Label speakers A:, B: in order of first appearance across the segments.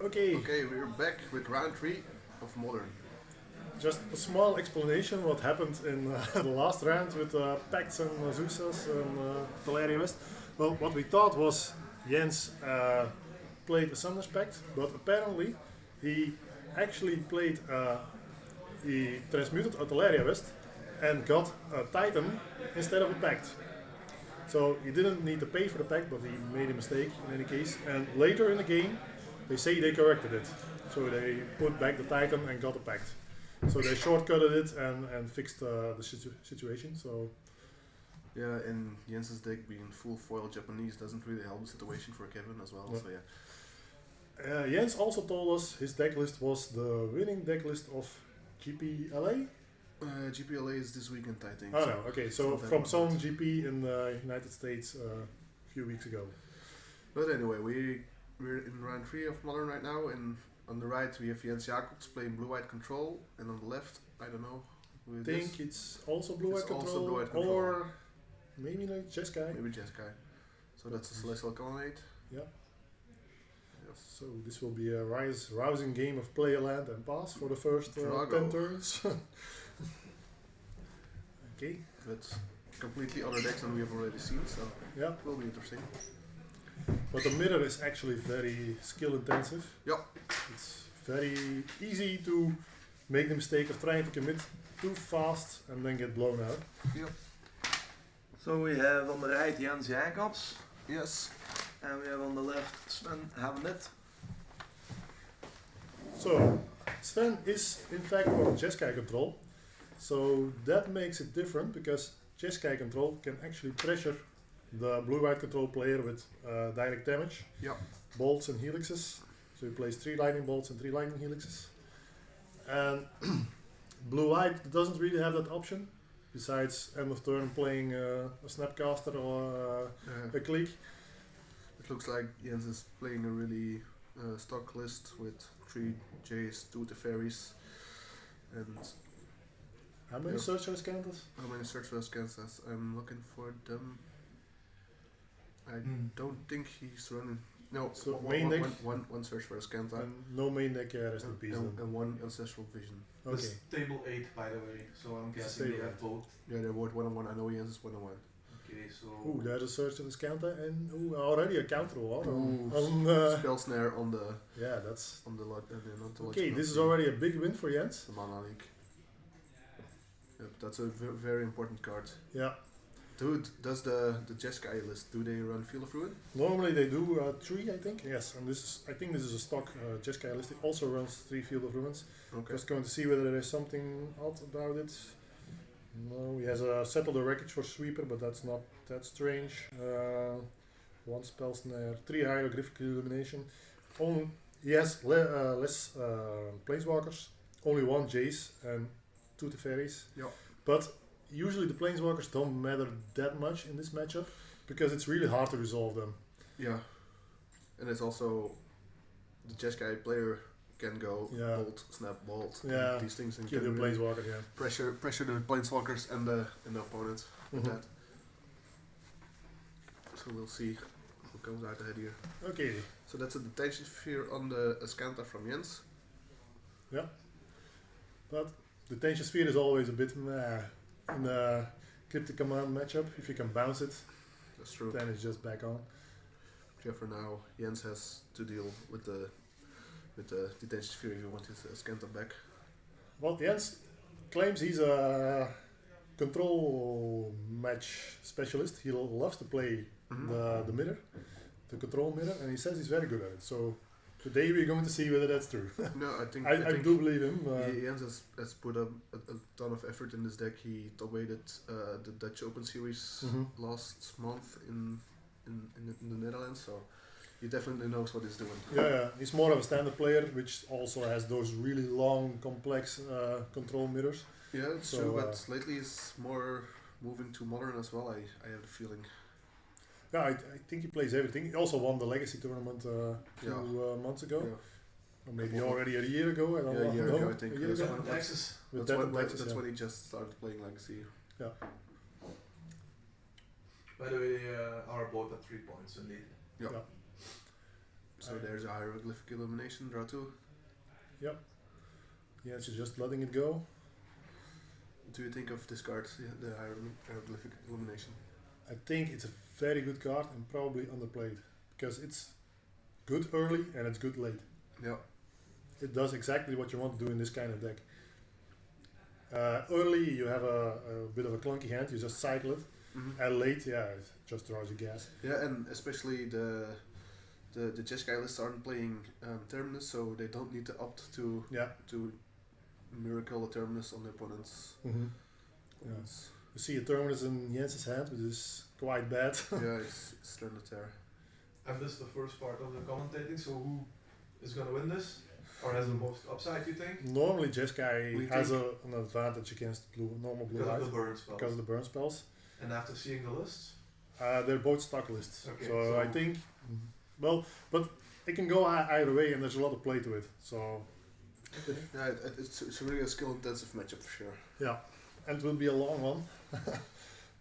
A: Okay,
B: Okay, we're back with round 3 of Modern.
A: just a small explanation what happened in the last round with Pacts and Zusas and Valeria West. Well, what we thought was Jens played a Summoner's Pact, but apparently he actually played, he transmuted Artilleria West and got a Titan instead of a Pact. So he didn't need to pay for the pact, but he made a mistake in any case. And later in the game, they say they corrected it. So they put back the Titan and got a pact. So they shortcutted it and fixed the situation. So
B: Yeah, and Jens's deck being full foil Japanese doesn't really help the situation for Kevin as well.
A: Yeah.
B: So yeah.
A: Jens also told us his deck list was the winning deck list of GPLA.
B: GPLA is this weekend, I think.
A: Oh no, okay. So
B: Something
A: from
B: like
A: some
B: that.
A: GP in the United States a few weeks ago.
B: But anyway, we're in round 3 of Modern right now, and on the right we have Jens Jacobs playing blue-white control, and on the left, I don't know who
A: I
B: it
A: think
B: is.
A: it's also blue-white
B: It's also
A: control,
B: blue-white control.
A: or maybe like Jeskai.
B: Maybe Jeskai. So that's a Celestial Colonnade.
A: Yeah.
B: Yes.
A: So this will be a rousing game of play a land and pass for the first
B: Drago.
A: 10 turns. Okay,
B: But completely other decks than we have already seen, so
A: yeah.
B: it will be interesting.
A: But the mirror is actually very skill intensive.
B: Yeah.
A: It's very easy to make the mistake of trying to commit too fast and then get blown out.
B: Yep.
C: So we have on the right Jens Jacobs,
B: Yes.
C: and we have on the left Sven Havenith.
A: So Sven is in fact on Jeskai control. So that makes it different because Jeskai control can actually pressure the blue-white control player with direct damage,
B: Yeah.
A: bolts and helixes. So he plays 3 lightning bolts and 3 lightning helixes. And blue-white doesn't really have that option, besides end of turn playing a snapcaster or a click.
B: It looks like Jens is playing a really stock list with 3 Jays, 2 Teferis, and
A: How many
B: Yeah.
A: searchers counters?
B: how many Searchers Kansas? I'm looking for them. I don't think he's running. No,
A: So
B: one,
A: main
B: one,
A: deck?
B: one Search for Skanta
A: And no main deck rest in peace then.
B: and one Ancestral Vision.
A: Okay.
D: It's table 8, by the way, so I'm guessing
A: Table
D: they have both.
B: Yeah, they're both 1-on-1. I know Jens is 1-on-1.
D: Okay, so.
A: Ooh, there's a search of the counter and already a counter war
B: Ooh,
A: on
B: Spell Snare on the
A: yeah, that's
B: not
A: okay. This is already a big win for Jens.
B: the Mana League. Yep, that's a very important card.
A: Yeah,
B: Dude, does the Jeskai list, do they run Field of Ruin?
A: normally they do 3, I think. Yes, and I think this is a stock Jeskai list. It also runs 3 Field of Ruins.
B: Okay.
A: Just going to see whether there is something odd about it. No, he has a Settle the Wreckage for Sweeper, but that's not that strange. 1 Spell Snare, 3 Hieroglyphic Illumination. He has less Planeswalkers, only 1 Jace and 2 Teferis.
B: Yeah.
A: But usually the Planeswalkers don't matter that much in this matchup because it's really hard to resolve them.
B: Yeah. And it's also the Jeskai player can go
A: Yeah.
B: bolt, snap, bolt, and
A: Yeah,
B: these things, and
A: Kill
B: can
A: the
B: really
A: Planeswalker, yeah.
B: pressure the Planeswalkers and the opponent with
A: Mhm.
B: that. So we'll see who comes out ahead here.
A: Okay,
B: So that's a Detention Sphere on the Ascanta from Jens.
A: but the Tension Sphere is always a bit meh in the Cryptic Command matchup. If you can bounce it,
B: That's true.
A: then it's just back on.
B: Yeah, for now, Jens has to deal with the Detention Sphere if he wants his Ascanta back.
A: Well, Jens claims he's a control match specialist. He loves to play the mirror, the control mirror, and he says he's very good at it. So today we're going to see whether that's true.
B: No, I think
A: I do believe him.
B: Jens has put a ton of effort in this deck. He top-weighted the Dutch Open Series
A: Mhm.
B: last month in the Netherlands, so he definitely knows what he's doing.
A: Yeah, he's more of a standard player, which also has those really long, complex control mirrors.
B: Yeah, it's
A: So,
B: true, but lately he's more moving to Modern as well, I have the feeling.
A: Yeah, I think he plays everything. He also won the Legacy tournament a few months ago,
B: Yeah.
A: or maybe already a year ago. I don't
B: Yeah,
A: know.
B: a year
A: No,
B: ago, I think.
A: A year
B: That's
A: ago?
B: when-
D: Texas.
A: With
B: That's,
A: that Texas,
B: that's
A: yeah.
B: when he just started playing Legacy.
D: By the way, they are both at 3 points indeed.
B: Yeah.
A: Yeah.
B: So there's a hieroglyphic illumination, draw 2.
A: Yep. Yeah, so just letting it go.
B: What do you think of this card, the hieroglyphic illumination?
A: I think it's a very good card and probably underplayed because it's good early and it's good late.
B: Yeah.
A: It does exactly what you want to do in this kind of deck. Early you have a bit of a clunky hand, you just cycle it.
B: Mm-hmm.
A: And late, yeah, it just draws you gas.
B: Yeah, and especially the Jeskai lists aren't playing Terminus, so they don't need to opt to miracle the Terminus on the opponents.
A: Mm-hmm. Yeah. You see a Terminus in Jens's hand, which is quite bad.
B: Yeah, it's Stranded Terror.
D: I missed the first part of the commentating, so who is going to win this? Or has the most upside, you think?
A: Normally Jeskai has an advantage against normal blue
D: Because
A: light
D: of the burn spells.
A: because of the burn spells.
D: And after seeing the lists?
A: They're both stock lists,
D: Okay,
A: so I think, well, but it can go either way, and there's a lot of play to it. So
B: Yeah, it's really a skill-intensive matchup for sure.
A: yeah, and it will be a long one.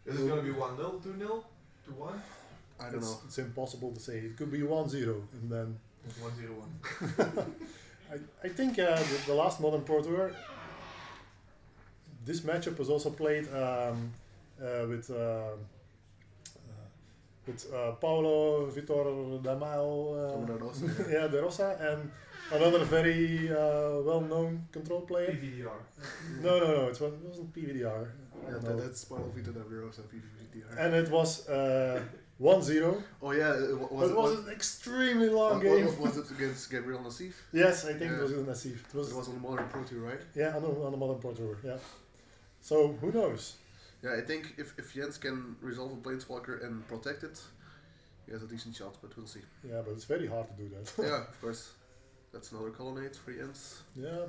D: Is it going to be 1-0, 2-0, 2-1?
B: I don't know.
A: It's impossible to say. It could be 1-0, and then
D: 1-0-1.
A: I think the last Modern Pro Tour, this matchup was also played with Paulo Vitor Damao, yeah, De Rosa, and another very well-known control player.
D: PVDR.
A: No, it wasn't PVDR.
B: Yeah,
A: No.
B: that's Paulo Vitor da Rosa, PVDR.
A: And it was 1-0.
B: Oh yeah,
A: It was an extremely long game.
B: Was it against Gabriel Nassif?
A: Yes, I think
B: Yeah.
A: it was in Nassif.
B: It was on the Modern Pro Tour, right?
A: Yeah, on the Modern Pro Tour, yeah. So, who knows?
B: Yeah, I think if Jens can resolve a Planeswalker and protect it, he has a decent shot, but we'll see.
A: Yeah, but it's very hard to do that.
B: Yeah, of course. That's another colonnade for Jens.
A: Yeah.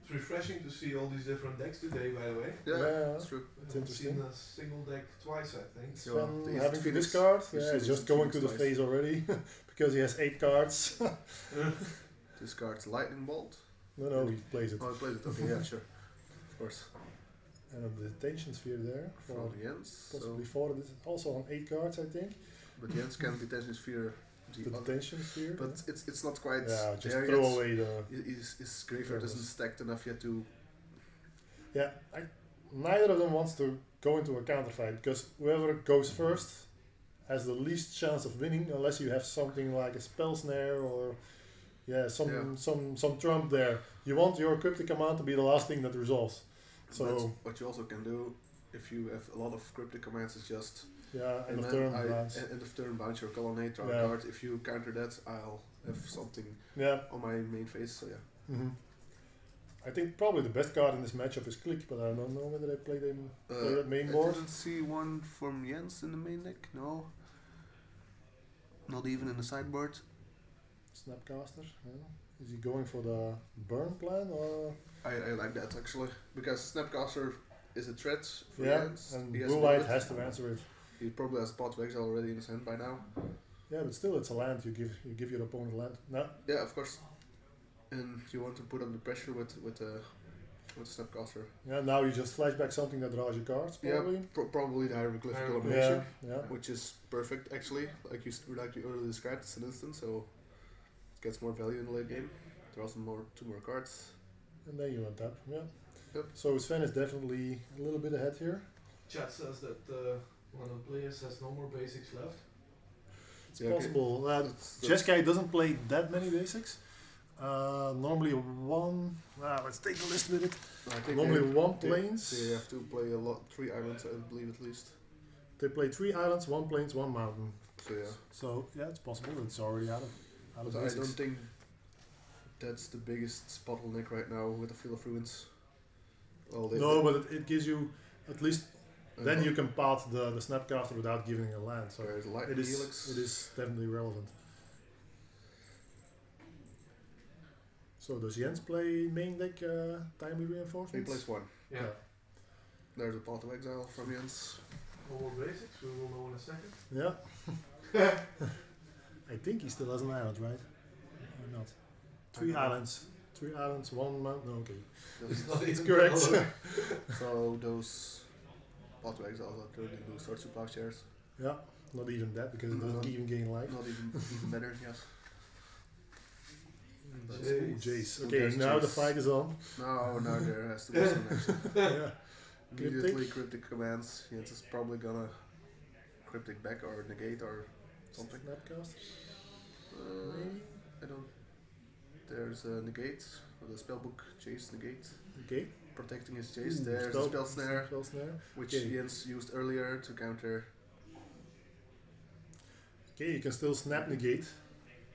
D: It's refreshing to see all these different decks today, by the way.
B: Yeah,
A: Yeah.
B: that's true.
A: It's
D: I've
A: interesting.
D: seen a single deck twice, I think.
B: Yeah,
A: Sven
B: the
A: having to
B: Phoenix-
A: discard.
B: you've
A: Yeah,
B: seen
A: he's
B: the
A: just going
B: Phoenix
A: to the
B: twice.
A: phase already because he has 8 cards.
B: This card's Lightning Bolt.
A: No, he plays it.
B: Oh, I played it. Okay, yeah, sure. Of course.
A: And the detention sphere there for
B: From Jens.
A: possibly
B: So,
A: 4. This is also on 8 cards, I think.
B: but Jens can detention sphere.
A: The detention sphere.
B: But it's not quite
A: yeah, just
B: there
A: throw
B: yet.
A: away the.
B: His graveyard isn't stacked enough yet to.
A: Yeah, neither of them wants to go into a counterfight because whoever goes first has the least chance of winning unless you have something like a spell snare or some trump there. You want your cryptic command to be the last thing that resolves. So
B: But what you also can do, if you have a lot of cryptic commands, is just
A: yeah, end of
B: and
A: turn
B: then
A: bounce.
B: end of turn bounce your colonnade, draw
A: Yeah.
B: a card. If you counter that, I'll have something
A: Yeah.
B: on my main phase. So yeah.
A: I think probably the best card in this matchup is Click, but I don't know whether they play that main
B: I
A: board.
B: didn't see one from Jens in the main deck. No. Not even in the sideboard.
A: Snapcaster. Yeah. Is he going for the burn plan or?
B: I like that actually because Snapcaster is a threat for
A: Yeah,
B: Jens.
A: and
B: He has
A: Blue
B: to do
A: White
B: it.
A: has to answer it.
B: He probably has Pot of Exile already in his hand by now.
A: Yeah, but still, it's a land. You give your opponent land. No.
B: Yeah, of course. And you want to put under pressure with the Snapcaster.
A: Yeah. Now you just flashback something that draws your cards. Probably.
B: Yeah, probably the hieroglyphic
D: Yeah.
B: illumination,
A: Yeah.
B: which is perfect actually. Like you earlier described, it's an instant, so it gets more value in the late game. Draws two more cards.
A: And then you untap. Yeah.
B: Yep.
A: So Sven is definitely a little bit ahead here.
D: Chat says that one of the players has no more basics left.
A: It's
B: Yeah, okay.
A: possible.
B: That's-
A: Jeskai doesn't play that many basics. Normally one. Let's take the list with it.
B: I think
A: Normally one
B: they
A: planes.
B: have to play a lot, 3 islands, I believe at least.
A: They play 3 islands, 1 plains, 1 mountain.
B: So yeah,
A: So yeah, it's possible. It's already out of
B: but I
A: basics.
B: don't think that's the biggest bottleneck right now with the Field of Ruins. Well,
A: No, but it gives you at least.
B: and
A: Then you can path the Snapcaster without giving a land. So
B: there's Lightning
A: it is
B: Helix.
A: it is definitely relevant. So does Jens play main deck timely
B: He
A: reinforcements?
B: plays 1.
D: Yeah.
B: There's a Pot of Exile from Jens.
D: No more basics, we will know in a second.
A: Yeah. I think he still has an island, right? Or not? 3 islands. 3 islands, 1 mountain. No, okay.
D: It's not
A: It's
D: even
A: correct.
D: close.
B: So those Pot of Exiles are turning into Swords to Plowshares.
A: Yeah. Not even that, because it doesn't even gain life.
B: Not even better, yes.
A: Jace. Okay, now the fight is on.
B: No, there has to be some action.
A: Yeah.
B: Immediately cryptic commands. Jens is probably gonna cryptic back or negate or something.
A: Snapcast?
B: I don't. There's a negate. The spellbook Jace negate.
A: Okay.
B: Protecting his Jace. There's a spell snare. Which
A: Okay.
B: Jens used earlier to counter.
A: Okay, you can still snap negate.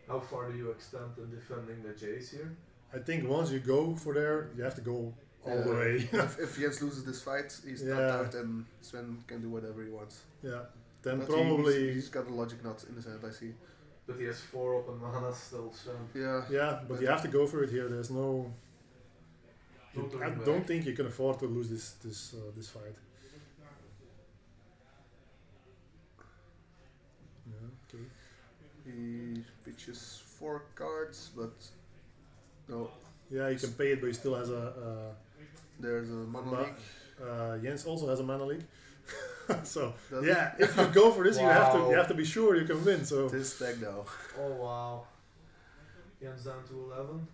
D: How far do you extend in defending the Jace here?
A: I think once you go for there, you have to go all the way.
B: if Jens loses this fight, he's knocked out and Sven can do whatever he wants.
A: Yeah. Then
B: But
A: probably...
B: he's got a logic knot in his hand, I see.
D: But he has 4 open mana still, so...
A: Yeah, but you have to go for it here. There's no... I don't think you can afford to lose this fight. Yeah, okay.
B: He pitches 4 cards, but no.
A: Yeah, you can pay it, but he still has a...
B: There's a mana leak.
A: Jens also has a mana leak. So
B: Does
A: if you go for this, you have to be sure you can win. So
B: this deck though.
D: Oh wow. Jens down to 11.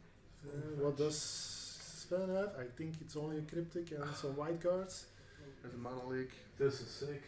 A: what does Sven have? I think it's only a cryptic and some white cards.
B: There's a mana leak.
D: This is sick.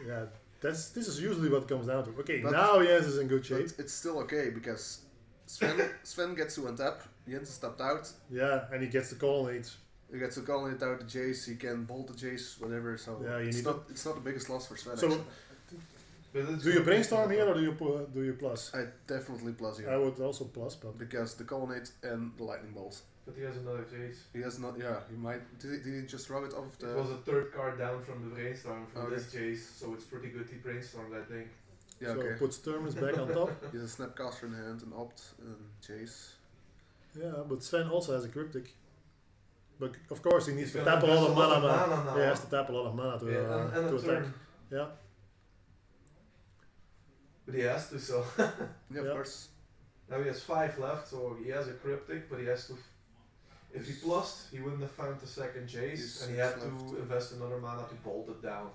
A: Yeah, this is usually what it comes down to. Okay,
B: But-
A: now Jens is in good shape.
B: But it's still okay because Sven gets to untap. Jens is tapped out.
A: Yeah, and he gets the colonnade.
B: He gets to call it out the Jace. He can bolt the Jace, whatever. So
A: Yeah, you
B: it's
A: need
B: not the biggest loss for Sven.
A: So,
B: actually.
A: do you brainstorm here or do you plus?
B: I definitely plus here
A: I would also plus, but
B: because the colonnade and the lightning bolt.
D: But he has another Jace.
B: He has not. Yeah, he might. Did he just rub it off the?
D: It was a 3rd card down from the brainstorm from
B: Okay.
D: this Jace, so it's pretty good he brainstormed, I think.
B: Yeah,
A: so
B: okay.
A: puts Terminus back on top.
B: He has a Snapcaster in hand, an Opt, and Jace.
A: Yeah, but Sven also has a cryptic. But of course he needs
D: He's
A: to
D: gonna
A: tap a lot of
D: invest a lot
A: mana.
D: of mana now.
A: He has to tap a lot of mana to,
D: and
A: to
D: a
A: attack.
D: turn.
A: Yeah.
D: But he has to, so.
B: Yeah, of
A: Yeah.
B: course.
D: Now he has 5 left, so he has a cryptic, but he has to. If he plussed, he wouldn't have found the second Jace,
B: He's
D: and he had
B: 6 left.
D: to invest another mana to bolt it down.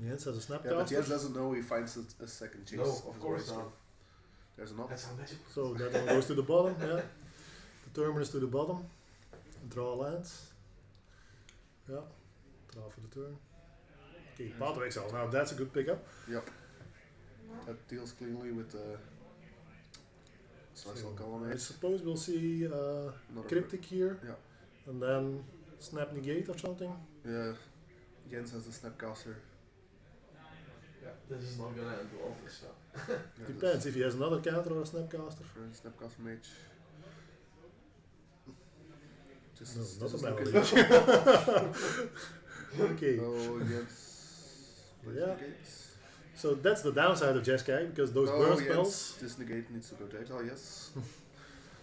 A: Jens has a snap
B: Yeah, but Jens
A: caster.
B: doesn't know he finds a second Jace.
D: No,
B: off
D: of
B: his
D: course
B: brainstorm.
D: not.
B: There's an Opt.
D: That's how magic.
A: So that one goes to the bottom, yeah. The Terminus to the bottom. Draw lands. Yeah. Draw for the turn. Okay, Path of Exile. Now that's a good pickup.
B: Yep. That deals cleanly with the Celestial
A: I
B: Colonnade.
A: suppose we'll see
B: Another
A: Cryptic here.
B: Yeah.
A: And then Snap Negate or something.
B: Yeah. Jens has the Snapcaster.
D: Yeah, this is not gonna end well for Sven.
B: Yeah,
A: Depends if he has another counter or a Snapcaster.
B: For Snapcaster Mage. This
A: No,
B: is
A: not a
B: looking-
A: Malady. Okay.
B: Oh, Jens. plays
A: Yeah.
B: negates.
A: So that's the downside of Jeskai, because those burn spells,
B: This negate needs to go to exile, yes.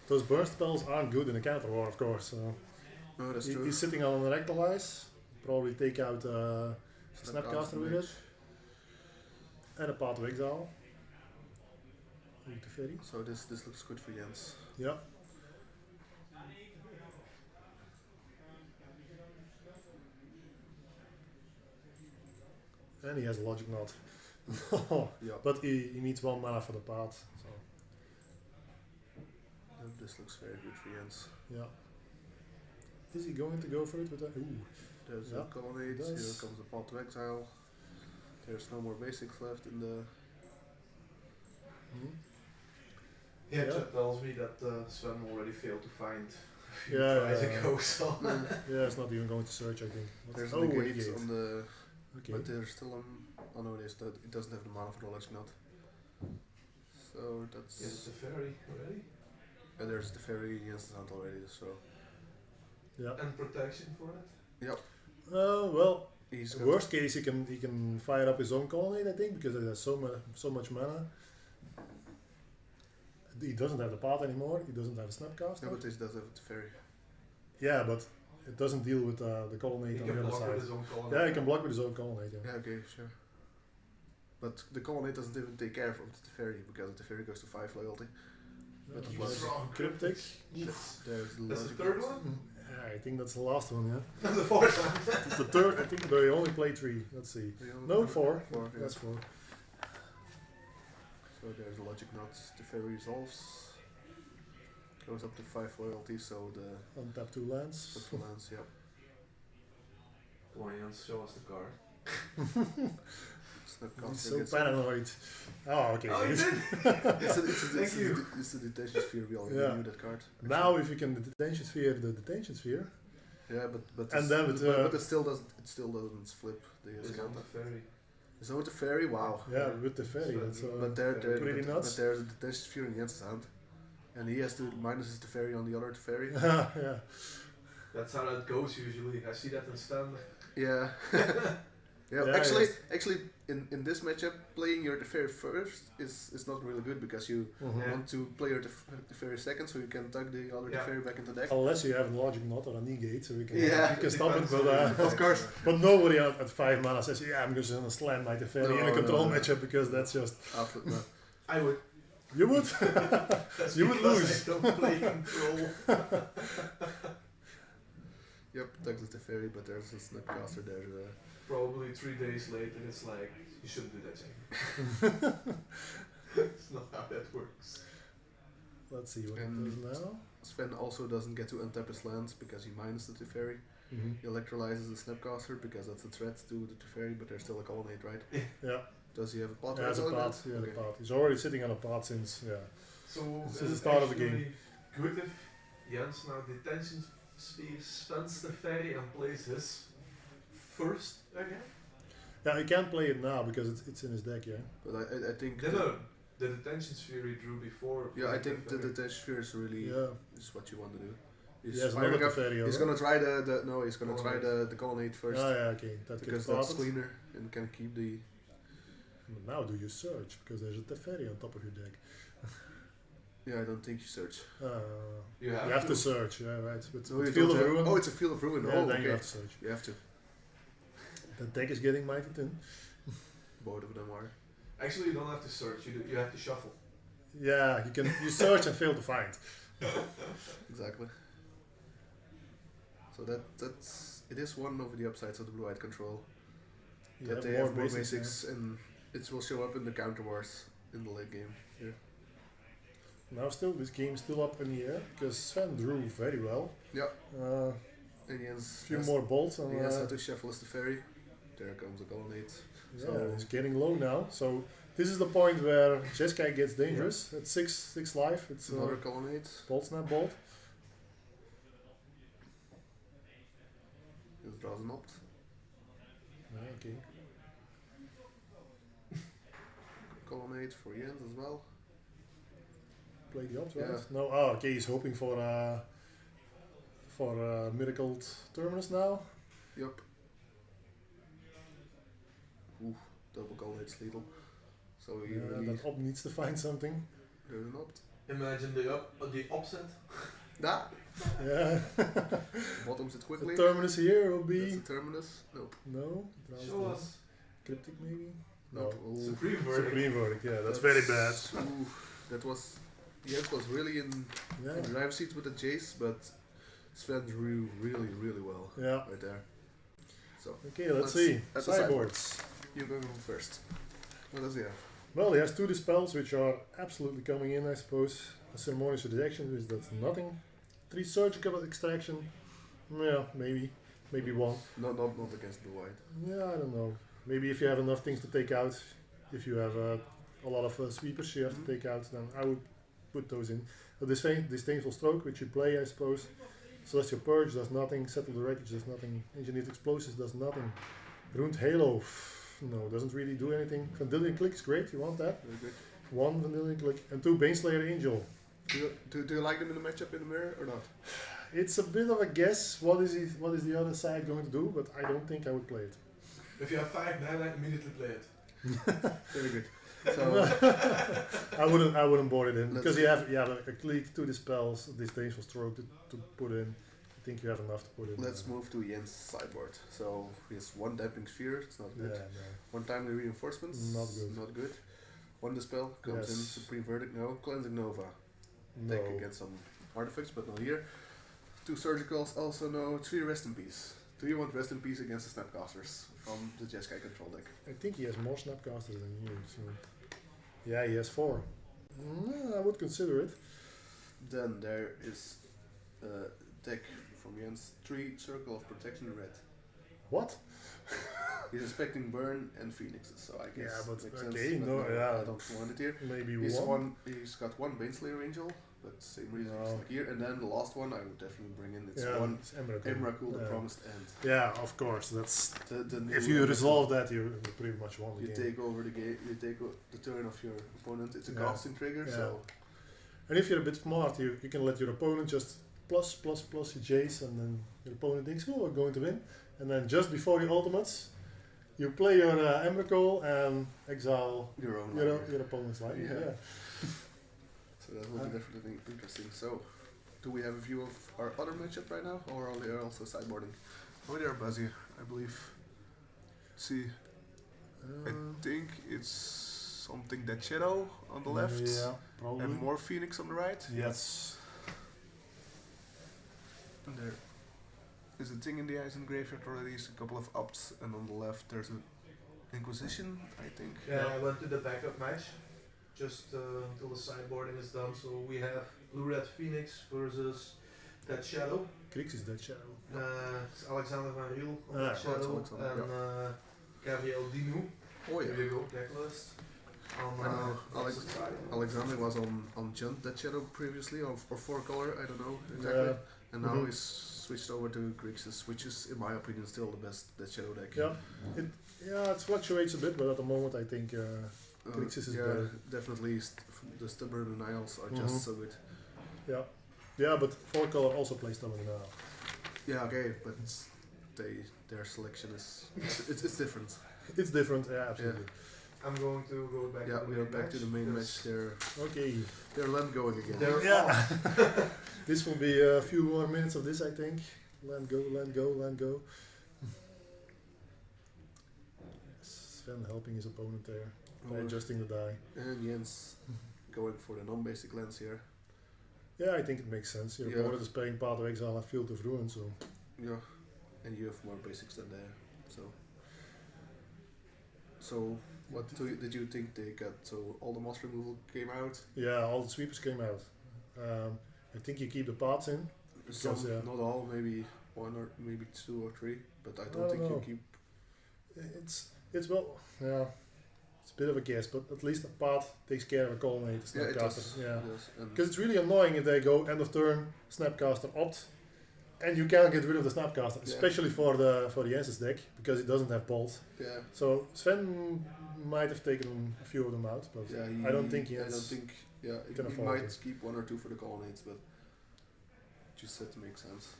A: those burn spells aren't good in a counter war, of course. So
B: No, that's true.
A: he's sitting on an Electrolyze. Probably take out Snapcaster with it. And a Path of Exile. With the Ferry.
B: So this looks good for Jens.
A: Yeah. And he has a Logic Knot.
B: Yeah.
A: But he needs 1 mana for the path. So
B: This looks very good for Jens.
A: yeah. Is he going to go for it with that? Ooh.
B: There's
A: Yeah,
B: a colonnade,
A: he
B: here
A: does.
B: comes the Path to Exile. There's no more basics left in the...
A: Hmm.
D: Yeah,
A: Yeah.
D: chat tells me that Sven already failed to find a few
A: Yeah,
D: tries
A: yeah,
D: ago, so.
A: Yeah, it's not even going to search, I think.
B: There's
A: oh,
B: a
A: negate.
B: negate on the...
A: Okay.
B: But there's still oh no, it doesn't have the mana for the Logic Knot. So that's...
D: Is it the fairy already?
B: And there's the Fairy Jens' hand already, so...
A: Yeah.
D: And protection for it?
A: Well,
B: He's
A: in
B: got
A: worst case, he can fire up his own colonnade, I think, because it has so much mana. He doesn't have the path anymore. He doesn't have a Snapcaster.
B: Yeah, but this does have the Fairy.
A: Yeah, but it doesn't deal with the colonnade
D: He
A: on
D: can
A: the other
D: block
A: side.
D: with his own column.
A: Yeah, he can block with his own colonnade. Yeah.
B: Yeah, okay, sure. But the Colonnade doesn't even take care of the Fairy, because the Fairy goes to 5 loyalty.
A: Yeah,
D: Keep
A: there's
D: strong.
A: Cryptic.
B: There's the
D: That's the
B: Logic
D: 3rd
B: Knot.
D: one?
A: Yeah, I think that's the last one. Yeah.
D: The 4th one.
A: The third. I think they only play 3. Let's see.
B: The only
A: No,
B: one-
A: 4.
B: Four, yeah.
A: That's 4.
B: So there's a logic knot. The fairy resolves. Goes up to 5 loyalty, so the
A: Untap 2 lands.
B: up to lands, yep.
D: Come on, Jens, show us the card.
A: He's
B: Snapcaster
A: so
B: gets
A: paranoid. Oh, okay.
D: Oh, you did?
B: it's the detention sphere, we already
A: Yeah.
B: knew that card.
A: Now if you can the detention sphere.
B: Yeah, but
A: And then with,
B: it still doesn't flip the
D: It's
B: scout.
D: on the ferry.
B: Is that with the fairy? Wow.
A: Yeah, with the ferry. That's
B: But
A: pretty nuts.
B: But there's a detention sphere in Jens' hand. And he has to minuses the fairy on the other fairy.
A: Yeah.
D: That's how that goes usually. I see that in standard.
B: Yeah.
A: Yeah,
B: actually, in this matchup, playing your Teferi first is not really good because you
A: Mhm.
B: want to play your Teferi second, so you can tug the other
D: Yeah.
B: Teferi back into deck.
A: Unless you have a logic knot or a negate, so you can
B: Yeah.
A: you can stop it. But
B: Of course.
A: but nobody at 5 mana says, yeah, I'm just gonna slam my Teferi in a
B: No,
A: control
B: no.
A: matchup because that's just
B: Absolutely not.
D: I would.
A: you would.
D: That's
A: You would
D: because
A: lose.
D: I don't play control.
B: Yep, tugs the Teferi, but there's a Snapcaster there.
D: Probably 3 days later, it's like, you shouldn't do that, Jamie. It's not how that works.
A: Let's see what it
B: And
A: does now.
B: Sven also doesn't get to untap his lands because he minus the Teferi.
A: Mhm.
B: He electrolyzes the Snapcaster because that's a threat to the Teferi, but there's still a colonnade, right?
A: Yeah,
B: Does he have a pot?
A: yeah, it's a pot. Yeah, the pot. He's already sitting on a pot since
D: So,
A: This is
D: is
A: the
D: it
A: start of the
D: actually
A: game.
D: good if Jens now detention sphere spends the ferry and plays his first again?
A: Yeah, he can't play it now because it's in his deck. Yeah.
B: But I think.
D: No, the detention sphere he drew before.
B: Yeah, I
D: playing
B: think the
D: ferry.
B: detention sphere is really
A: Yeah.
B: is what you want to do.
A: He has another
B: firing up-
A: Teferi.
B: He's
A: over.
B: gonna try he's gonna try the colonnade first
A: Oh yeah, okay. That
B: because
A: gets
B: that's
A: started.
B: cleaner and can keep the.
A: Now do you search because there's a Teferi on top of your deck.
B: Yeah, I don't think you search.
D: You
A: You have to search. Yeah, right. With,
B: No,
A: with
B: you
A: Field
B: don't
A: of
B: have-
A: Ruin.
B: Oh, it's a field of ruin.
A: yeah,
B: Oh,
A: then
B: okay.
A: you have to search.
B: You have to.
A: The deck is getting mighty thin.
B: Both of them are.
D: Actually, you don't have to search. You have to shuffle.
A: Yeah, you search and fail to find.
B: Exactly. So it is one of the upsides of the blue-eyed control.
A: You
B: That
A: have
B: they
A: more
B: have more
A: basics,
B: basics and it will show up in the counter wars in the late game. Here.
A: Now still, this game is still up in the air because Sven drew very well.
B: Yeah.
A: A
B: And Jens
A: few
B: has-
A: more bolts and
B: He has had to shuffle as the ferry. There comes the colonnade.
A: yeah,
B: so-
A: it's getting low now. So this is the point where Jeskai gets dangerous. At 6 life, it's
B: Another colonnade.
A: bolt snap bolt.
B: Just draws an opt.
A: Yeah, okay.
B: Colonnade for Jens as well.
A: Play the opt, right?
B: Yeah.
A: No, oh, okay. He's hoping for miracled terminus now.
B: Yup. Ooh, double colonnade's lethal. So he
A: Yeah,
B: really
A: that op needs to find something.
B: there's an opt.
D: Imagine the upset.
B: Da!
A: Yeah.
B: Bottoms it
A: The
B: quickly.
A: terminus here will
B: That's
A: be
B: the terminus. Nope.
A: no. Draws
D: Show
A: the
D: us.
A: cryptic maybe.
B: Nope.
A: No.
B: Ooh,
D: Supreme verdict.
A: Supreme verdict. Yeah, that's very bad.
B: Ooh, that was Jens was really in
A: Yeah.
B: the driver's seat with the Jace, but Sven drew really well
A: Yeah.
B: right there. So
A: Okay, let's
B: Let's-
A: see.
B: at the
A: Sideboards.
B: you go first. What does he have?
A: Well, he has 2 dispels, which are absolutely coming in, I suppose. A ceremonious rejection, which that's nothing. 3 surgical extraction. Yeah, maybe 1.
B: Not against blue white.
A: Yeah, I don't know. Maybe if you have enough things to take out, if you have a lot of sweepers you have to take out, then I would put those in. A disdainful stroke, which you play, I suppose. Celestial Purge does nothing. Settle the Wreckage does nothing. Engineered Explosives does nothing. Ruined Halo, no, doesn't really do anything. Vandilion Click is great, you want that?
B: Very good.
A: 1 Vandilion Click and 2 Baneslayer Angel.
B: Do you like them in the matchup in the mirror or not?
A: It's a bit of a guess. What is the other side going to do? But I don't think I would play it.
D: If you have 5 mana, immediately play it.
B: Very good. So
A: I wouldn't board it in
B: Let's
A: because
B: see.
A: you have a click, 2 dispels, disdainful stroke to put in. I think you have enough to put in.
B: let's move to Jens' sideboard. So he has 1 damping sphere, it's not
A: Yeah,
B: good.
A: no.
B: 1 timely reinforcements,
A: Not good.
B: Not good. 1 dispel comes in,
A: Yes.
B: Supreme Verdict, no. Cleansing Nova.
A: No.
B: Take against some artifacts, but not here. 2 surgicals, also no. 3 rest in peace. Do you want rest in peace against the Snapcasters from the Jeskai control deck?
A: I think he has more Snapcasters than you. So. Yeah, he has 4. I would consider it.
B: Then there is deck from Jens, 3 Circle of Protection red.
A: What?
B: He's expecting Burn and Phoenixes, so I guess
A: Yeah, but
B: makes
A: okay,
B: sense.
A: no,
B: But
A: yeah.
B: I don't want it here.
A: Maybe
B: He's got 1 Baneslayer Angel, but same reason
A: No.
B: it's like here. And then the last one I would definitely bring in. It's
A: Yeah,
B: one
A: it's Emrakul.
B: Emrakul, the
A: Yeah.
B: Promised End.
A: Yeah, of course. That's
B: The new
A: if you
B: Emrakul.
A: resolve that, you pretty much won the
B: You
A: game.
B: take over the game. You take the turn of your opponent. It's a
A: Yeah.
B: casting trigger,
A: Yeah.
B: so
A: And if you're a bit smart, you can let your opponent just plus your Jace, and then your opponent thinks, oh, we're going to win. And then just before the ultimates, you play your Emrakul and exile
B: your own.
A: your opponent's line.
B: Yeah.
A: Yeah.
B: So that will be definitely interesting. So, do we have a view of our other matchup right now, or are they also sideboarding?
E: Oh, there, Buzzy, I believe. See, I think it's something that Shadow on the left,
A: Yeah, probably.
E: and more Phoenix on the right.
A: Yes.
E: And there is a thing in the Ice and Graveyard already, a couple of ups, and on the left there's an Inquisition, I think.
D: Yeah, I went to the backup match just until the sideboarding is done. So we have Blue Red Phoenix versus Dead Shadow.
A: Krix is Dead Shadow.
D: It's Alexander Van Riel on
A: Ah,
D: Dead Shadow
B: Alexander,
D: and Gabriel Dinu.
B: Oh
D: There you go, decklist.
B: Alexander was on Junt that Shadow previously, or 4 color, I don't know exactly.
A: Yeah.
B: And now
A: Mhm.
B: he's switched over to Grixis, which is, in my opinion, still the best that Shadow deck.
A: It fluctuates a bit, but at the moment I think Grixis is better.
B: definitely the Stubborn Niles are
A: Mhm.
B: just so good.
A: Yeah, but 4 color also plays Stubborn now.
B: Yeah, okay, but their selection is it's different.
A: It's different, yeah, absolutely.
D: I'm going to go back
B: Yeah,
D: to the
B: we are
D: main
B: back
D: match
B: to the main
D: because
B: match.
A: Okay.
B: They're land going again.
D: They're
A: Yeah. This will be a few more minutes of this, I think. Land go, land go, land go. Sven helping his opponent there, by adjusting the die.
B: And Jens going for the non-basic lands here.
A: Yeah, I think it makes sense. Your
B: Yeah.
A: opponent is playing Path of Exile and Field of Ruin, so
B: Yeah, and you have more basics than there. So what did you think they got? So all the moss removal came out.
A: yeah, all the sweepers came out. I think you keep the paths in.
B: Some,
A: Because, yeah.
B: not all, maybe 1 or maybe 2 or 3, but I
A: I
B: don't
A: don't
B: think
A: know.
B: you keep.
A: It's well, yeah, it's a bit of a guess, but at least the path takes care of a colonnade,
B: Yeah, it
A: Snapcaster.
B: does.
A: Yeah.
B: It does. And
A: Because it's really annoying if they go end of turn, Snapcaster opt, and you can't get rid of the Snapcaster,
B: Yeah.
A: especially for the Jensen's deck, because it doesn't have bolt.
B: yeah,
A: So Sven might have taken a few of them out, but
B: yeah.
A: I don't think he
B: I
A: has.
B: don't think. Yeah,
A: can
B: he
A: afford
B: might
A: it.
B: keep 1 or 2 for the colonnades, but just said to make sense.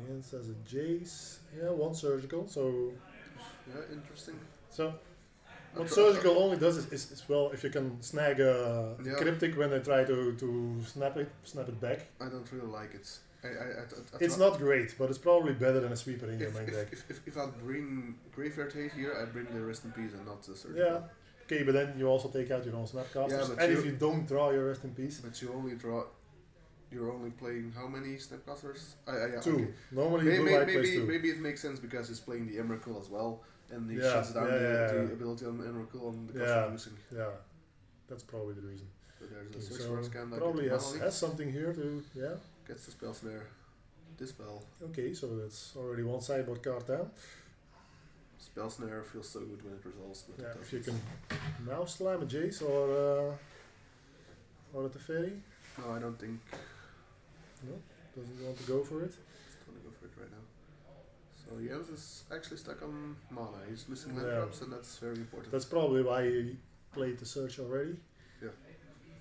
A: Jens has a Jace, yeah, 1 surgical. So
B: Yeah, interesting.
A: what surgical only does is well, if you can snag a
B: Yeah.
A: cryptic when they try to snap it back.
B: I don't really like it. I
A: It's not great, but it's probably better than a sweeper in your main deck.
B: If I bring Graveyard Hate here, I bring the Rest in Peace and not the surgical.
A: Yeah. Okay, but then you also take out your own Snapcasters.
B: Yeah, but
A: and
B: you-
A: if you don't draw your Rest in Peace,
B: But you're only playing how many Snapcasters? Yeah,
A: 2.
B: okay.
A: Normally
B: Maybe,
A: Blue White plays 2.
B: maybe it makes sense because he's playing the Emrakul as well, and he
A: Yeah,
B: shuts down
A: yeah,
B: the
A: yeah.
B: ability on Emrakul on the
A: Yeah.
B: cost of using.
A: Yeah, that's probably the reason.
B: So there's a
A: Okay,
B: search
A: so
B: for a scan that
A: probably
B: gets
A: has something here to, yeah.
B: gets the spell snare. Dispel.
A: Okay, so that's already 1 sideboard card down.
B: Spell snare feels so good when it resolves. But
A: Yeah,
B: it
A: if you
B: doesn't.
A: can now slam a Jace or a Teferi,
B: No, I don't think.
A: doesn't want to go for it.
B: Just gonna go for it right now. So Jens is actually stuck on mana. He's missing land
A: Yeah.
B: drops, and that's very important.
A: That's probably why he played the search already.
B: Yeah.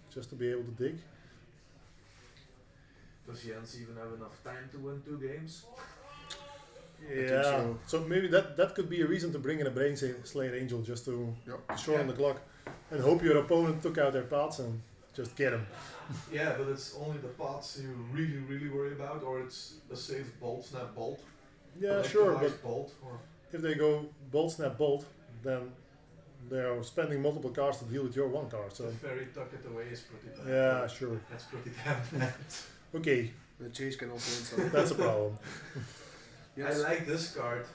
A: Just to be able to dig.
D: Does Jens even have enough time to win 2 games?
B: think
A: Yeah.
B: so.
A: So maybe that could be a reason to bring in a Brain Slayer Angel just to
B: Yep.
A: shorten the clock and hope your opponent took out their paths and just get him.
D: Yeah, but it's only the paths you really worry about, or it's a safe bolt, snap bolt.
A: Yeah,
D: Like
A: sure,
D: the
A: but
D: nice bolt, or
A: if they go bolt snap bolt, then they're spending multiple cards to deal with your 1 card.
D: the
A: So
D: fairy tuck it away is pretty bad.
A: yeah, sure.
D: That's pretty damn bad.
A: Okay,
B: The chase can also win some.
A: that's a problem.
B: Yes.
D: I like this card.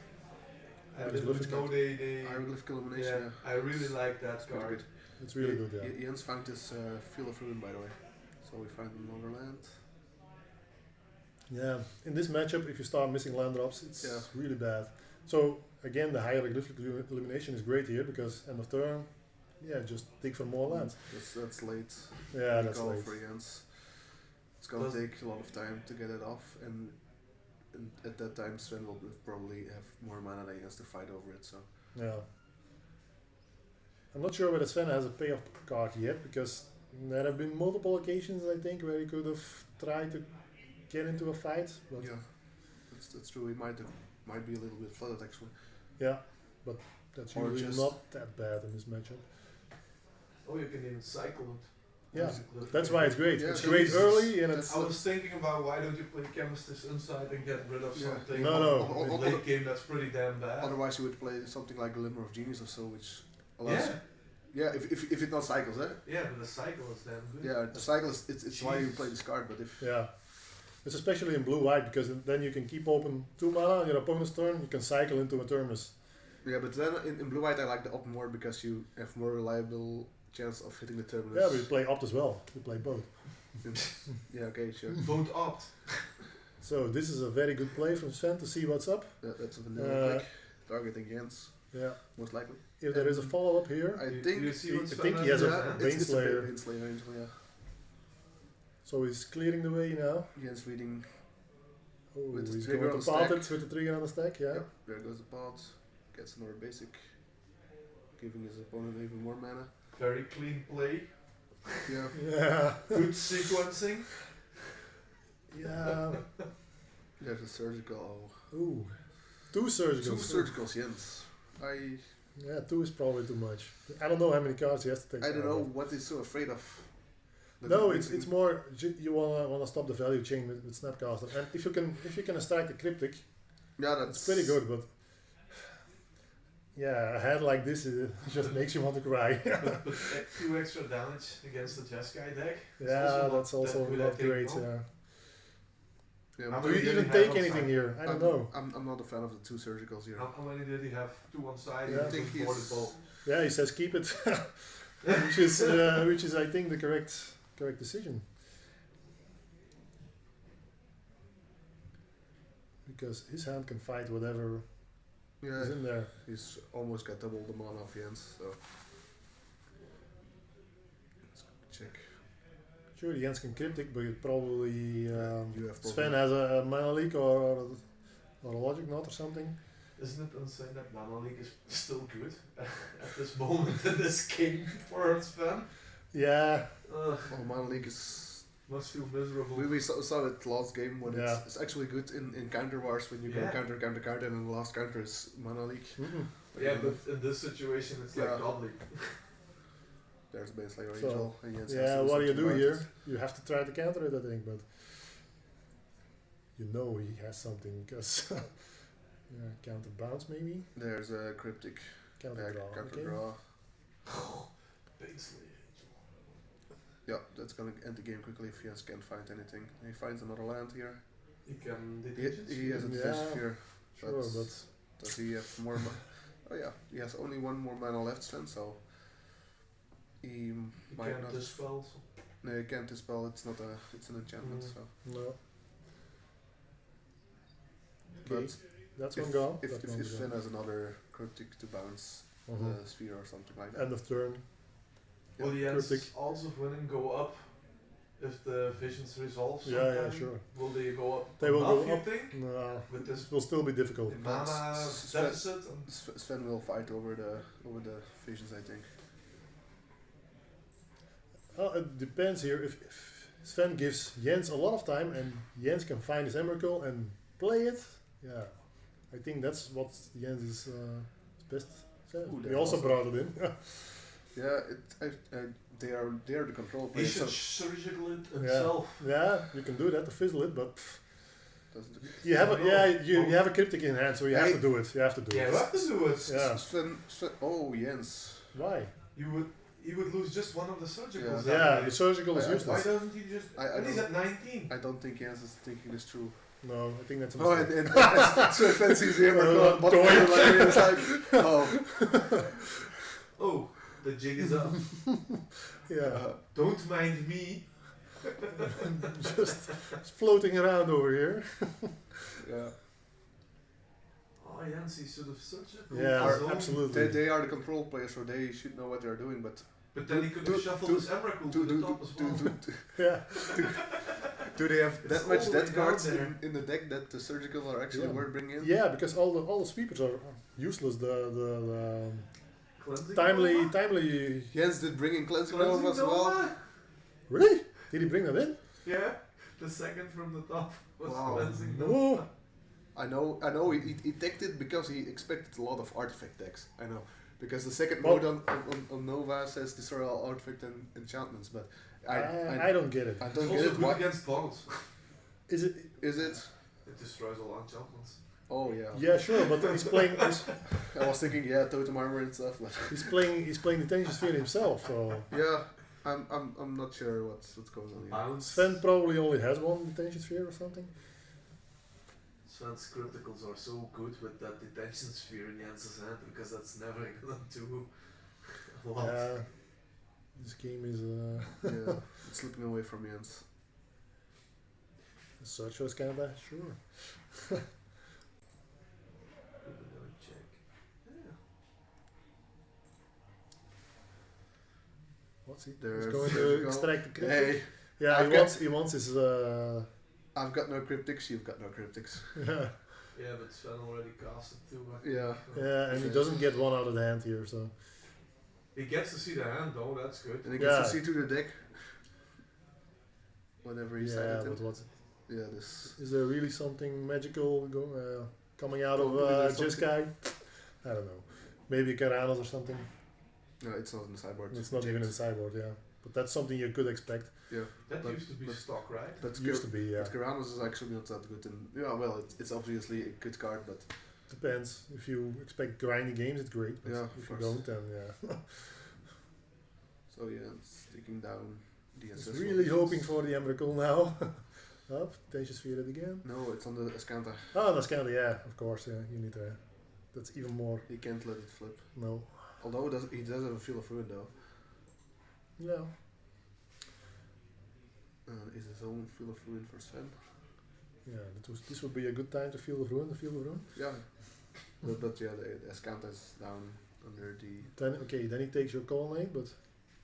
D: I didn't know they
B: Hieroglyphic Illumination,
D: I really like that
B: It's pretty
D: card.
B: good.
A: It's really good, yeah.
B: Jens found this Field of Ruin, by the way. So we find another land.
A: Yeah, in this matchup, if you start missing land drops, it's
B: Yeah.
A: really bad. So again, the hieroglyphic elimination is great here because end of turn, yeah, just dig for more lands.
B: That's late.
A: Yeah, that's
B: Call
A: late.
B: for Jens. It's gonna take a lot of time to get it off, and at that time Sven will probably have more mana than he has to fight over it. So
A: Yeah. I'm not sure whether Sven has a payoff card yet because there have been multiple occasions, I think, where he could have tried to get into a fight. But
B: yeah, that's true. He might be a little bit flooded actually.
A: yeah, but that's
B: Or
A: usually
B: just-
A: not that bad in this matchup.
D: Oh, you can even cycle it.
A: Yeah,
D: Basically.
A: that's why it's great.
B: Yeah,
A: it's
B: so
A: great
B: it's-
A: early and it's
D: I was thinking about why don't you play Chemist's Insight and get rid of
B: Yeah.
D: something
A: No.
D: in late game that's pretty damn bad.
B: Otherwise, you would play something like Glimmer of Genius or so, which allows.
D: Yeah,
B: Yeah, if it not cycles, eh?
D: yeah, but the cycle is damn good.
B: Yeah, the cycle is it's why you
D: Jesus.
B: play this card. But if
A: yeah. It's especially in blue-white because then you can keep open 2 mana on your opponent's turn. You can cycle into a Terminus.
B: yeah, but then in blue white I like the op more because you have more reliable chance of hitting the terminus.
A: Yeah, we play opt as well. We play both.
B: Yeah, okay, sure.
D: Don't opt.
A: So this is a very good play from Sven to see what's up.
B: That's a vanilla click. Targeting Jens,
A: Yeah.
B: most likely.
A: If there is a follow-up here,
B: I
D: Do
B: think
D: you see what
A: I
D: Sven
A: think he has a
D: done?
A: Baneslayer.
B: Baneslayer Angel, yeah.
A: so he's clearing the way now.
B: Jens reading.
A: Oh,
B: With the
A: he's
B: trigger
A: going
B: on
A: to
B: the
A: pot
B: stack.
A: it with the trigger on the stack, yeah.
B: Yep, there goes the pot. Gets another basic. Giving his opponent even more mana.
D: Very clean play.
B: Yeah.
A: Yeah.
D: Good sequencing.
A: Yeah.
B: There's a surgical.
A: Ooh. 2 surgicals.
B: Two surgicals, Jens.
A: Yeah, 2 is probably too much. I don't know how many cards he has to take.
B: I don't
A: out
B: know
A: of.
B: what he's so afraid of.
A: No, it's more you wanna stop the value chain with Snapcaster, and if you can strike the cryptic,
B: Yeah, that's
A: it's pretty good. But yeah, a hand like this just makes you want to cry.
D: but 2 extra damage against the Jeskai deck.
A: Yeah, that's
D: not
A: also
D: that good,
A: not
D: I think,
A: great.
D: no?
A: Yeah.
B: Yeah,
D: How
A: Do
D: many
A: you
D: did
A: even
D: he
A: take
D: have on
A: anything
D: side?
A: here? I don't know.
B: I'm not a fan of the 2 surgicals here.
D: How many did he have? 2 on side.
A: Yeah.
B: I think
D: and 2
B: he's-
D: both.
A: Yeah, he says keep it, which is I think the correct decision. Because his hand can fight whatever
B: Yeah,
A: is in there.
B: he's almost got double the mana of Jens, so. Let's check.
A: Sure, Jens can cryptic, but probably
B: You have
A: Sven
B: probably-
A: has a mana leak or a logic knot or something.
D: Isn't it insane that Mana League is still good at this moment in this game for Sven?
A: Yeah,
D: Ugh,
B: Oh, Mana League is.
D: must feel miserable.
B: We saw it last game when
A: Yeah.
B: it's actually good in counter wars when you
D: Yeah.
B: go counter, and the last counter is Mana League.
A: mm-mm.
D: Yeah, but in this situation it's
B: Yeah.
D: like godly.
B: There's Baneslayer
A: So,
B: Angel. And Jens has
A: yeah,
B: to
A: what do you
B: something
A: do
B: about
A: here?
B: it.
A: You have to try to counter it, I think, but you know he has something because yeah, counter bounce maybe,
B: There's a cryptic
A: counter draw.
B: counter
A: Okay.
B: draw.
D: Basically.
B: Yeah, that's gonna end the game quickly if Jens can't find anything. He finds another land here.
D: He can
B: He has a
A: Yeah,
B: fish here.
A: Sure,
B: But
A: but
B: does he have more? Oh yeah, he has only 1 more mana left, Sven. So he
D: He
B: might
D: can
B: not.
D: dispel.
B: No, he can't dispel. It's not a. It's an enchantment.
A: Mm.
B: So.
A: no.
B: But
A: Okay, that's one gone.
B: if
A: That one's
B: Sven
A: gone.
B: has another cryptic to bounce
A: Mhm.
B: the sphere or something like that.
A: End of turn.
D: Will the
A: cryptic.
D: odds of winning go up if the visions resolve
A: Yeah, yeah,
D: sometime?
A: sure.
D: Will they go up
A: They will
D: enough,
A: go
D: you
A: up.
D: think?
A: No,
D: With this
A: it will still be difficult.
D: mana
B: Sven-
D: deficit? And
B: Sven will fight over the visions, I think.
A: It depends here. If Sven gives Jens a lot of time and Jens can find his Emrakul and play it, yeah, I think that's what Jens is best.
B: Ooh,
A: He
B: they're
A: also
B: awesome.
A: brought it in.
B: Yeah, they are the control
D: he
B: players.
D: should
B: So
D: surgical it himself.
A: Yeah, you can do that to fizzle it, but
B: doesn't
A: you have a,
D: No,
A: yeah
D: no.
A: you have a cryptic in hand, so you have to do it. You have to do
D: Yeah,
A: it.
D: you have to do it.
A: Yeah.
B: Sven, oh Jens.
A: Why?
D: He would lose just one of the surgicals.
B: Yeah.
D: that
A: Yeah,
D: way.
A: the surgical is
B: I-
D: Why
A: useless.
D: doesn't he just?
B: I
D: And he's
B: don't-
D: at 19.
B: I don't think Jens is thinking this through.
A: No, I think that's a
B: Oh,
A: mistake.
B: and so fancy here, but
A: Toy.
B: it's like, oh.
D: Oh, the jig is up.
A: Yeah,
D: Don't mind me.
A: just floating around over here.
B: Yeah.
D: Oh, Jens, he should have searched it.
A: Yeah,
D: on his own.
A: absolutely.
B: They are the control players, so they should know what they're doing, but
D: But then he could have shuffled his Emrakul to the top as well.
A: Yeah,
B: do they have that
D: It's
B: much
D: all the
B: dead
D: way
B: cards
D: down there.
B: in the deck that the surgical are actually
A: Yeah.
B: worth bringing in?
A: yeah, because all the sweepers are useless. The
D: Cleansing
A: timely
D: Nova?
B: Jens did bring in Cleansing
D: Cleansing
B: Nova as well.
D: Nova?
A: really? Did he bring that in?
D: Yeah, the second from the top was
B: Wow.
D: Cleansing
A: No.
D: Nova.
B: I know he teched it because he expected a lot of artifact decks. I know. Because the second
A: Well-
B: mode on Nova says destroy all artifact and enchantments, but
A: I don't get it.
B: I
D: It's
B: don't
D: also
B: get it.
D: good
B: Why
D: against bottles.
A: Is it?
B: is it?
D: It destroys all enchantments.
B: Oh yeah.
A: Yeah, sure, but he's playing.
B: I was thinking totem armor and stuff, but
A: He's playing the Tension Sphere himself. So
B: yeah, I'm not sure what's going on here.
D: Balance.
A: Sven probably only has one Detention Sphere or something.
D: Sven's criticals are so good with that detention sphere in Jens's hand because that's never gonna do a lot.
A: Yeah, this game is
B: Yeah, it's slipping away from Jens.
A: Search was kind of bad, sure.
D: Check. Yeah.
A: What's he?
B: There's
A: He's going to
B: surgical.
A: extract the cryptic.
B: Hey,
A: Yeah,
B: I've
A: he wants his.
B: I've got no cryptics. You've got no cryptics.
D: Yeah, but Sven already cast it too. I think.
B: Yeah.
A: Yeah, and he doesn't get one out of the hand here, so.
D: He gets to see the hand though, that's good.
B: And he gets
A: Yeah.
B: to see to the deck. Whatever he
A: Yeah,
B: said.
A: but what?
B: Yeah, this.
A: Is there really something magical coming out of
B: Probably there's
A: Jeskai? I don't know. Maybe Karanos or something.
B: No, it's not in the sideboard.
A: It's not even in the sideboard, yeah. But that's something you could expect.
B: Yeah.
D: That
B: But-
D: used to be
B: but-
D: stock, right?
B: But
A: Used to be, yeah.
B: But Karanos is actually not that good. And yeah, well, it's obviously a good card, but
A: Depends. If you expect grindy games, it's great. But
B: Yeah,
A: if
B: of
A: you
B: course.
A: don't, then yeah.
B: so yeah, it's taking down the
A: Just
B: SS
A: really
B: locations.
A: hoping for the Emrakul now. Up, Tension Sphere it again.
B: No, it's on the Escanta.
A: Oh, that's kind of, yeah, of course, yeah. You need to. That's even more.
B: He can't let it flip.
A: No.
B: Although he does have a feel of ruin though.
A: Yeah.
B: Is his own feel of ruin for Sven?
A: Yeah, this would be a good time to feel the ruin.
B: Yeah. but yeah, the Escanta is down under the.
A: Then he takes your colonnade, but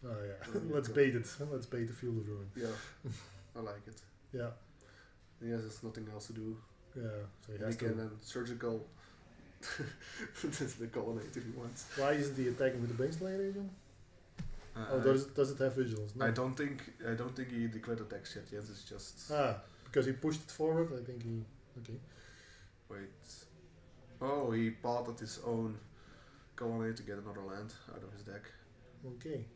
A: oh yeah,
B: Oh,
A: let's
B: yeah.
A: bait it. Let's bait the field of ruin.
B: Yeah, I like it.
A: Yeah,
B: He has nothing else to do.
A: yeah. So he
B: And
A: has
B: he can
A: to.
B: then surgical. That's the colonnade if he wants.
A: Why isn't he attacking with the Baneslayer agent?
B: Uh,
A: Oh, does it have vigilance? No.
B: I don't think he declared attacks yet. Yes, it's just.
A: Because he pushed it forward. I think he. Okay.
B: Wait. Oh, he bought his own colonnade to get another land out of his deck.
A: Okay.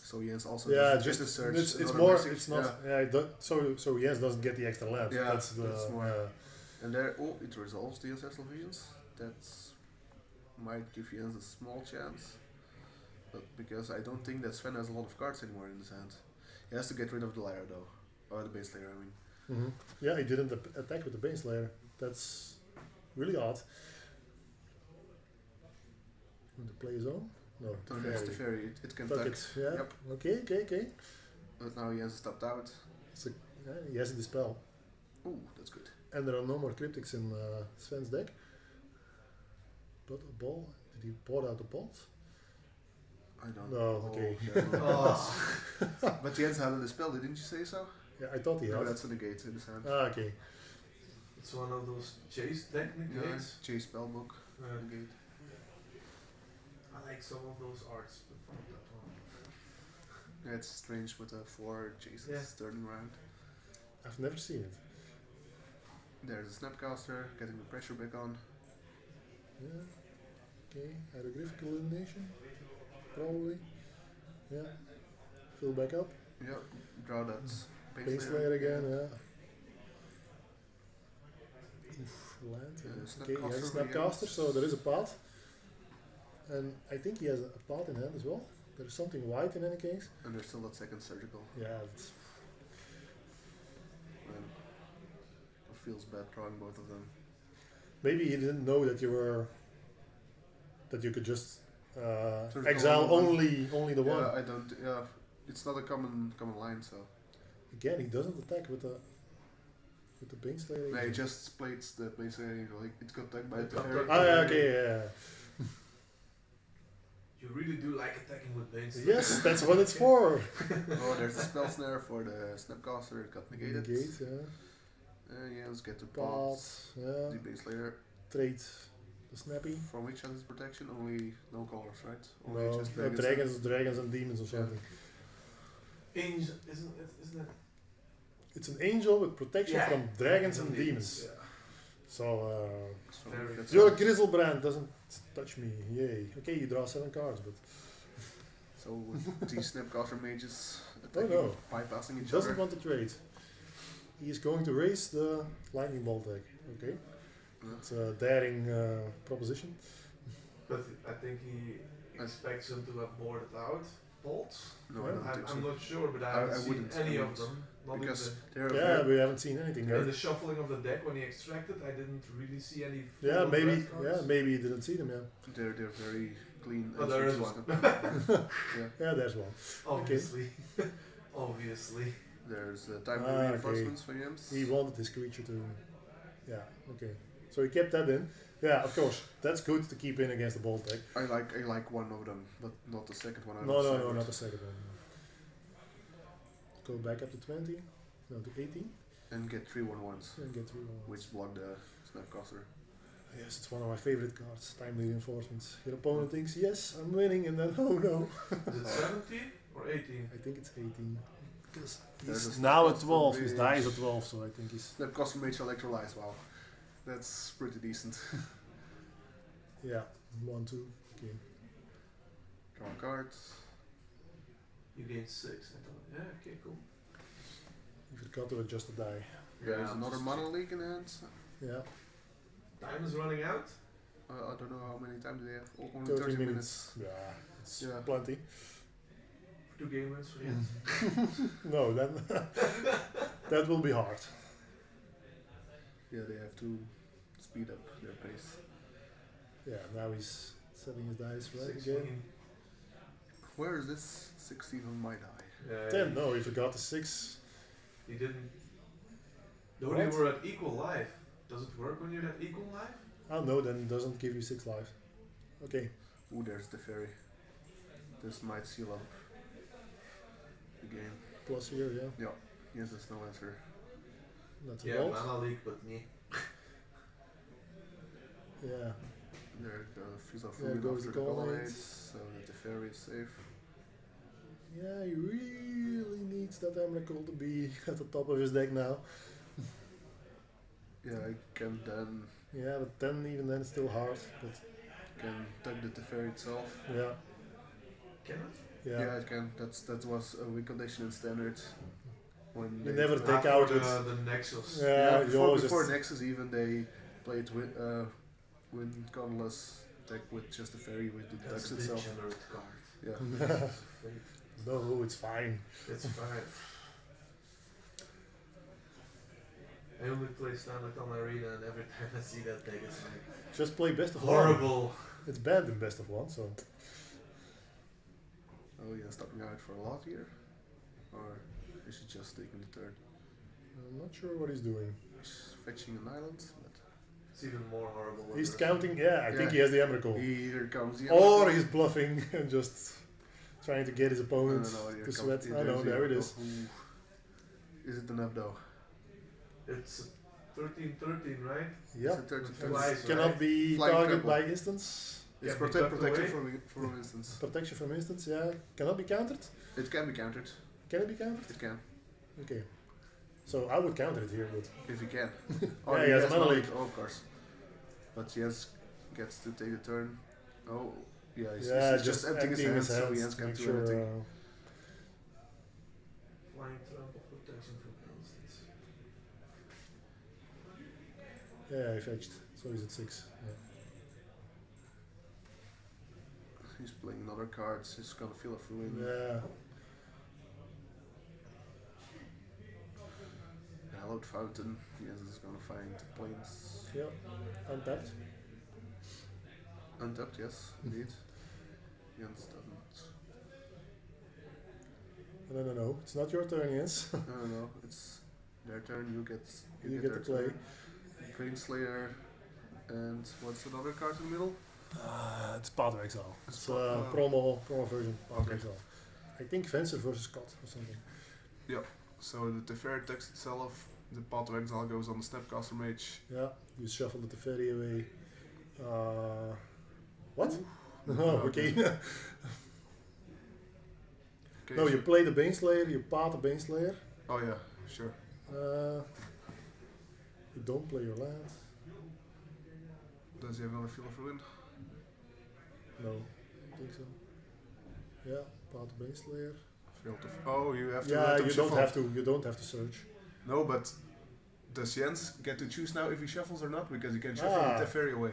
B: So Jens also.
A: Yeah,
B: does
A: just
B: a search.
A: it's
B: another
A: more.
B: message.
A: It's not. Yeah. So Jens doesn't get the extra land.
B: Yeah,
A: that's the.
B: that's more.
A: Yeah.
B: And there, oh, it resolves the ancestral visions. That might give Jens a small chance. But because I don't think that Sven has a lot of cards anymore in his hand. He has to get rid of the Lyre though. Or the base layer, I mean.
A: Mhm. Yeah, he didn't attack with the Baneslayer. That's really odd. Want to play his own? No, the
B: Oh, that's the
A: fairy.
B: fairy. It can
A: Fuck
B: attack.
A: it. Yeah.
B: Yep.
A: Okay.
B: But now Jens is tapped out.
A: So, yeah, he has a dispel.
B: Ooh, that's good.
A: And there are no more cryptics in Sven's deck. But a ball? Did he pour out the pot?
B: I don't
A: No,
B: know.
A: okay.
D: Oh.
B: But Jens had a dispel, didn't you say so?
A: Yeah, I thought he
B: No,
A: had.
B: that's a negate in his hand.
A: Okay.
D: It's one of those chase techniques.
B: J spellbook. Negate.
D: I like some of those arts, but not that one.
B: Yeah, it's strange with the 4 chases
D: Yeah.
B: turning around.
A: I've never seen it.
B: There's a Snapcaster, getting the pressure back on.
A: Yeah. Okay. Hieroglyphical illumination. Probably. Yeah. Fill back up.
B: Yeah, draw that
A: Baneslayer again, yeah. Oof, land.
B: Yeah,
A: Okay, he has a
B: Snapcaster
A: Snapcaster,
B: again.
A: so there is a path. And I think he has a path in hand as well. There is something white in any case.
B: And there's still that second surgical.
A: Yeah,
B: feels bad drawing both of them.
A: Maybe he didn't know that you could just
B: There's
A: exile
B: only
A: only the one.
B: Yeah, I don't. Yeah, it's not a common line. So
A: Again, he doesn't attack with the Baneslayer.
B: yeah, he just played the basically like it got attacked by
D: It
B: the
D: got
B: fairy.
D: attacked.
A: Ah, yeah, okay, yeah.
D: You really do like attacking with Banes.
A: Yes, that's what it's for.
B: Oh, there's a spell snare for the Snapcaster. It got negated.
A: Negate, yeah.
B: Yeah, let's get to
A: Pot,
B: pot.
A: yeah.
B: The base layer.
A: Trade the snappy.
B: From which has its protection? Only no colors, right? Only
A: No,
B: just
A: dragons and demons or something.
D: Angel, isn't it?
A: It's an angel with protection from dragons and demons.
D: Yeah.
A: So,
B: So
D: Very
B: that's
A: your Grizzlebrand doesn't touch me. Yay. Okay, you draw 7 cards, but
B: So with these Snapcaster mages
A: oh
B: attacking,
A: no,
B: bypassing
A: he
B: each
A: doesn't
B: other.
A: want to trade. He is going to raise the lightning bolt deck. Okay, it's a daring proposition.
D: But I think he expects them to have boarded out bolts.
B: No,
A: Yeah.
B: I don't think
D: I'm
B: so.
D: not sure, but I
B: I
D: haven't seen
B: wouldn't,
D: any
B: I
D: of
B: wouldn't.
D: them. Not
B: Because
D: in
B: they're
A: Yeah,
B: very,
A: we haven't seen anything
D: the,
A: yet.
D: in the shuffling of the deck when he extracted, I didn't really see any.
A: Yeah,
D: full
A: maybe.
D: red cards.
A: Yeah, maybe you didn't see them. Yeah.
B: they're very clean.
D: Oh,
B: and
D: there is
B: sweet
D: one.
B: Snap.
A: Yeah, there's one.
D: Obviously. Obviously.
B: There's time
A: Ah, okay.
B: reinforcements for Jens.
A: He wanted his creature to. Yeah. Okay. So he kept that in. Yeah, of course. That's good to keep in against the bolt deck.
B: I like one of them, but not the second one.
A: No, not the second one. Go back up to 20. No, to 18.
B: And get 3/1/1s,
A: And get through.
B: which block the Snapcaster.
A: Yes, it's one of my favorite cards. Timely reinforcements. Your opponent thinks, yes, I'm winning, and then, oh no.
D: Is it 17 or 18?
A: I think it's 18. Because
B: There's
A: he's
B: a
A: now at
B: Snapcaster
A: 12. His
B: Mage.
A: die is at 12, so I think he's.
B: Snapcaster Mage Electrolyze, wow. That's pretty decent.
A: Yeah, 1, 2. Okay.
B: Draw cards.
D: You gained 6. I thought, yeah, okay, cool.
A: You forgot to adjust the die.
B: There's
D: I'm
B: another
D: just
B: Mana League in hand.
A: Yeah,
D: Time is running out.
B: I don't know how many times they have. Only
A: 30
B: 30
A: minutes. Yeah, it's
B: Yeah.
A: plenty.
D: 2 game wins for you.
A: No, then that will be hard.
B: Yeah, they have to speed up their pace.
A: Yeah, now he's setting his dice right
D: 16.
A: again.
B: Where is this 16 on my die?
D: Yeah,
A: 10, no, he forgot the 6.
D: He didn't. Though
A: What?
D: they were at equal life. Does it work when you're at equal life?
A: Oh no, then it doesn't give you 6 life. Okay,
B: Ooh, there's the fairy. This might seal up the game.
A: plus here, yeah.
B: Yes, there's no answer.
A: That's a
D: Yeah,
A: bolt.
D: Mana League, but me.
A: Yeah,
B: There goes Fusel
A: There
B: Fluid
A: goes
B: after
A: the
B: the
A: Colonnade.
B: Colonnades, so that the fairy is safe.
A: yeah, he really needs that Emrakul to be at the top of his deck now.
B: Yeah, I can then
A: Yeah, but 10 even then it's still hard. But
B: tag the Teferi itself.
A: yeah,
D: Can it?
A: yeah.
B: Yeah, it can. That was a win condition in standard. When
A: You
B: they
A: never
B: played-
A: take
D: After
A: out
D: the Nexus.
A: Yeah, you
B: before,
A: always
B: before
A: just-
B: Nexus even they played win Conless deck with just the fairy with the
D: That's
B: decks
D: a
B: itself.
D: degenerate card.
B: Yeah.
A: No, it's fine.
D: It's fine. I only play standard on Arena, and every time I see that deck, it's like
A: Just play best of one.
D: horrible.
A: It's bad in best of one, so
B: Oh yeah, stopping out for a lot here, or is he just taking the turn?
A: I'm not sure what he's doing.
B: He's fetching an island, but
D: It's even more horrible. when
A: He's
D: there's-
A: counting, yeah, I think
B: Yeah.
A: he has the Emrakul.
B: here comes the
A: Or
B: Emrakul.
A: he's bluffing and just trying to get his
B: No,
A: opponent
B: here
A: to
B: comes
A: sweat.
B: the-
A: I know,
B: there's the
A: there it
B: Emrakul.
A: is.
B: Ooh. Is it enough though?
D: It's 13-13, right?
A: Yeah.
B: Is it 30
D: Twice,
A: Cannot
D: right?
A: be
B: Flying
A: targeted
B: triple.
A: by instance.
B: It's
D: Can be tucked
B: protection
D: away.
B: for instance.
A: Protection from instance, yeah. Cannot be countered.
B: It can be countered.
A: Can it be countered?
B: It can.
A: Okay. So I would counter it here, but
B: If he can.
A: Yeah, he has a mana
B: Mana
A: leak.
B: Oh, of course. But Jens gets to take the turn. Oh, yeah, he's
A: just
B: emptying his hands, so Jens
A: to
B: can't
A: make
B: do
A: sure.
B: anything.
D: Flying trample protection from instance.
A: Yeah, he fetched. So he's at 6. Yeah.
B: He's playing another card, he's gonna feel a fluid.
A: Yeah.
B: How Hallowed Fountain. Jens is gonna find planes.
A: Yeah, untapped.
B: Untapped, yes, indeed. Jens doesn't.
A: No, it's not your turn, Jens.
B: No, it's their turn. You get
A: You get
B: their
A: to play.
B: turn. Planeslayer, and what's another card in the middle?
A: It's Path of Exile. It's
B: Path-
A: promo version. Path of
B: Okay.
A: Exile. I think Fencer versus Scott or something.
E: So the Teferi text itself, the Path of Exile goes on the Snapcaster Mage.
A: Yeah, you shuffle the Teferi away. What?
E: No,
A: Oh, okay.
E: Okay,
A: No, you play the Baneslayer, you path the Baneslayer.
E: Oh yeah, sure.
A: You don't play your land.
E: Does he have another Field of Ruin?
A: No, I think so. Yeah, path the Baneslayer.
E: Field of. Oh, you have to.
A: Yeah,
E: let him
A: you don't
E: shuffle.
A: have to. You don't have to search.
E: No, but does Jens get to choose now if he shuffles or not? Because he can shuffle
A: Ah.
E: the Teferi away.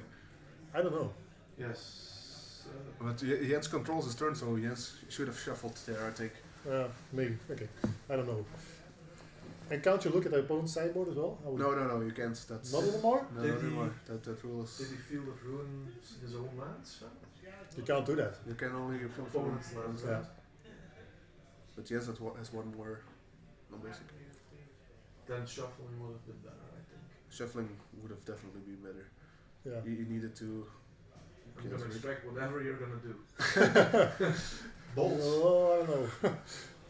A: I don't know.
D: Yes.
E: But Jens controls his turn, so Jens should have shuffled there, I think.
A: Maybe. Okay. I don't know. And can't you look at the opponent's sideboard as well? I would-
B: No, you can't. That's
A: Not anymore?
B: No,
D: Did
B: not
D: he-
B: anymore. That rule is.
D: Did he Field of Ruins his own lands? Sven?
A: You can't do that.
B: You can only fill
D: Opponent's lands.
A: Yeah.
B: But yes, that has one more. No, basic.
D: Then shuffling would have been better, I think.
B: Shuffling would have definitely been better.
A: Yeah.
B: You needed to.
D: I'm
B: Okay,
D: gonna
B: that's
D: extract whatever you're gonna do. Bolts.
A: Oh, I don't know.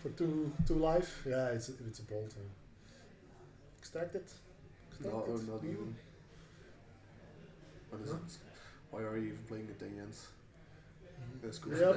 A: For two life, yeah, it's a bolt. Extract it.
B: No,
A: Extract it.
B: not
A: Mm.
B: even. What is
D: Huh?
B: it? Why are you even playing it then, Jens? That's cool.
A: Yep.